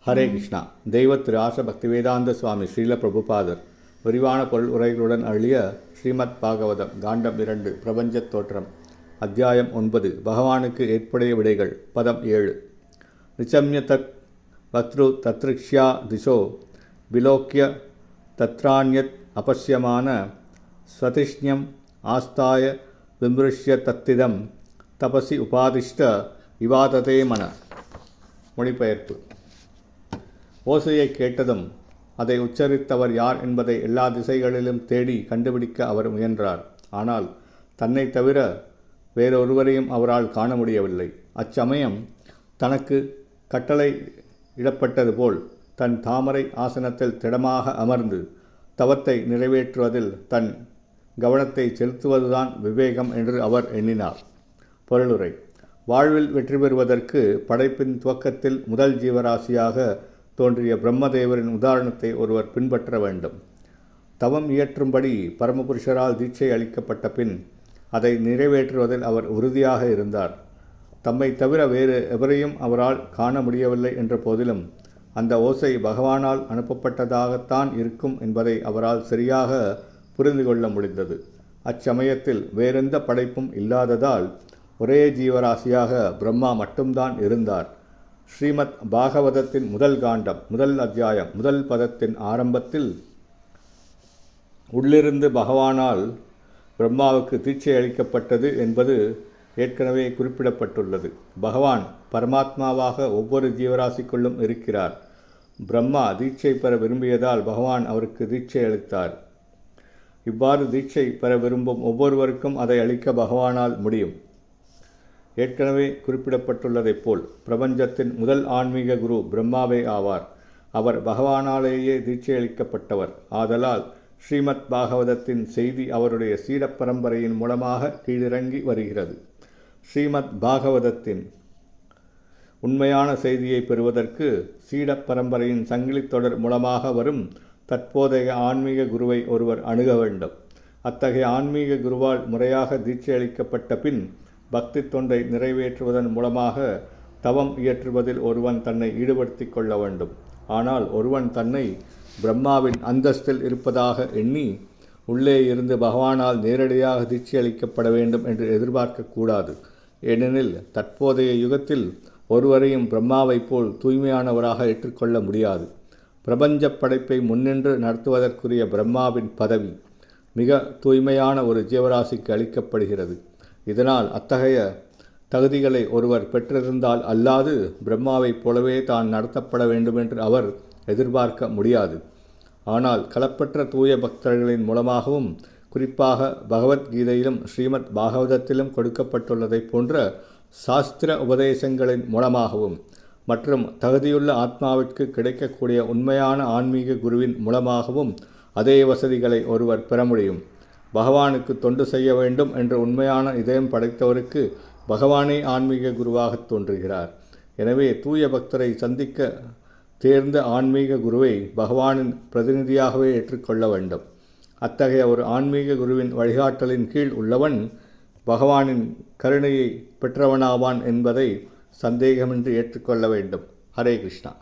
ஹரே கிருஷ்ணா. தெய்வ திரு ஆச பக்திவேதாந்த சுவாமி ஸ்ரீல பிரபுபாதர் விரிவான பொருள் உரைகளுடன் அருளிய ஸ்ரீமத் பாகவதம் காண்டம் 2 பிரபஞ்சத் தோற்றம் அத்தியாயம் 9 பகவானுக்கு ஏற்புடைய விடைகள் பதம் 7. நிச்சம்ய தத் வக்த்ரு தத்ருக்ஷ்யா திசோ விலோக்கிய தத்ராண்யத் அபஷ்யமான ஸ்வதிஷ்ணியம் ஆஸ்தாய விம்ருஷ்ய தத்திதம் தபசி உபாதிஷ்ட விவாததே மன. மொழிபெயர்ப்பு. ஓசையை கேட்டதும் அதை உச்சரித்தவர் யார் என்பதை எல்லா திசைகளிலும் தேடி கண்டுபிடிக்க அவர் முயன்றார். ஆனால் தன்னை தவிர வேறொருவரையும் அவரால் காண முடியவில்லை. அச்சமயம் தனக்கு கட்டளை இடப்பட்டது போல் தன் தாமரை ஆசனத்தில் திடமாக அமர்ந்து தவத்தை நிறைவேற்றுவதில் தன் கவனத்தை செலுத்துவதுதான் விவேகம் என்று அவர் எண்ணினார். பொருளுரை. வாழ்வில் வெற்றி பெறுவதற்கு படைப்பின் துவக்கத்தில் முதல் ஜீவராசியாக தோன்றிய பிரம்மதேவரின் உதாரணத்தை ஒருவர் பின்பற்ற வேண்டும். தவம் இயற்றும்படி பரமபுருஷரால் தீட்சை அளிக்கப்பட்ட பின் அதை நிறைவேற்றுவதில் அவர் உறுதியாக இருந்தார். தம்மை தவிர வேறு எவரையும் அவரால் காண முடியவில்லை என்ற போதிலும் அந்த ஓசை பகவானால் அனுப்பப்பட்டதாகத்தான் இருக்கும் என்பதை அவரால் சரியாக புரிந்து கொள்ள முடிந்தது. அச்சமயத்தில் வேறெந்த படைப்பும் இல்லாததால் ஒரே ஜீவராசியாக பிரம்மா மட்டும்தான் இருந்தார். ஸ்ரீமத் பாகவதத்தின் முதல் காண்டம் முதல் அத்தியாயம் முதல் பதத்தின் ஆரம்பத்தில் உள்ளிருந்து பகவானால் பிரம்மாவுக்கு தீட்சை அளிக்கப்பட்டது என்பது ஏற்கனவே குறிப்பிடப்பட்டுள்ளது. பகவான் பரமாத்மாவாக ஒவ்வொரு ஜீவராசிக்குள்ளும் இருக்கிறார். பிரம்மா தீட்சை பெற விரும்பியதால் பகவான் அவருக்கு தீட்சை அளித்தார். இவ்வாறு தீட்சை பெற விரும்பும் ஒவ்வொருவருக்கும் அதை அளிக்க பகவானால் முடியும். ஏற்கனவே குறிப்பிடப்பட்டுள்ளதைப் போல் பிரபஞ்சத்தின் முதல் ஆன்மீக குரு பிரம்மாவே ஆவார். அவர் பகவானாலேயே தீட்சை அளிக்கப்பட்டவர். ஆதலால் ஸ்ரீமத் பாகவதத்தின் செய்தி அவருடைய சீட பரம்பரையின் மூலமாக கீழிறங்கி வருகிறது. ஸ்ரீமத் பாகவதத்தின் உண்மையான செய்தியை பெறுவதற்கு சீட பரம்பரையின் சங்கிலித் தொடர் மூலமாக வரும் தற்போதைய ஆன்மீக குருவை ஒருவர் அணுக வேண்டும். அத்தகைய ஆன்மீக குருவால் முறையாக தீட்சை அளிக்கப்பட்ட பின் பக்தி தொண்டை நிறைவேற்றுவதன் மூலமாக தவம் இயற்றுவதில் ஒருவன் தன்னை ஈடுபடுத்தி கொள்ள வேண்டும். ஆனால் ஒருவன் தன்னை பிரம்மாவின் அந்தஸ்தில் இருப்பதாக எண்ணி உள்ளே இருந்து பகவானால் நேரடியாக தீட்சை அளிக்கப்பட வேண்டும் என்று எதிர்பார்க்கக்கூடாது. ஏனெனில் தற்போதைய யுகத்தில் ஒருவரையும் பிரம்மாவைப் போல் தூய்மையானவராக ஏற்றுக்கொள்ள முடியாது. பிரபஞ்ச படைப்பை முன்னின்று நடத்துவதற்குரிய பிரம்மாவின் பதவி மிக தூய்மையான ஒரு ஜீவராசிக்கு அளிக்கப்படுகிறது. இதனால் அத்தகைய தகுதிகளை ஒருவர் பெற்றிருந்தால் அல்லாது பிரம்மாவைப் போலவே தான் நடத்தப்பட வேண்டுமென்று அவர் எதிர்பார்க்க முடியாது. ஆனால் களப்பற்ற தூய பக்தர்களின் மூலமாகவும் குறிப்பாக பகவத்கீதையிலும் ஸ்ரீமத் பாகவதத்திலும் கொடுக்கப்பட்டுள்ளதைப் போன்ற சாஸ்திர உபதேசங்களின் மூலமாகவும் மற்றும் தகுதியுள்ள ஆத்மாவிற்கு கிடைக்கக்கூடிய உண்மையான ஆன்மீக குருவின் மூலமாகவும் அதே வசதிகளை ஒருவர் பெற முடியும். பகவானுக்கு தொண்டு செய்ய வேண்டும் என்ற உண்மையான இதயம் படைத்தவருக்கு பகவானே ஆன்மீக குருவாக தோன்றுகிறார். எனவே தூய பக்தரை சந்திக்க தேர்ந்த ஆன்மீக குருவை பகவானின் பிரதிநிதியாகவே ஏற்றுக்கொள்ள வேண்டும். அத்தகைய ஒரு ஆன்மீக குருவின் வழிகாட்டலின் கீழ் உள்ளவன் பகவானின் கருணையை பெற்றவனாவான் என்பதை சந்தேகமின்றி ஏற்றுக்கொள்ள வேண்டும். ஹரே கிருஷ்ணா.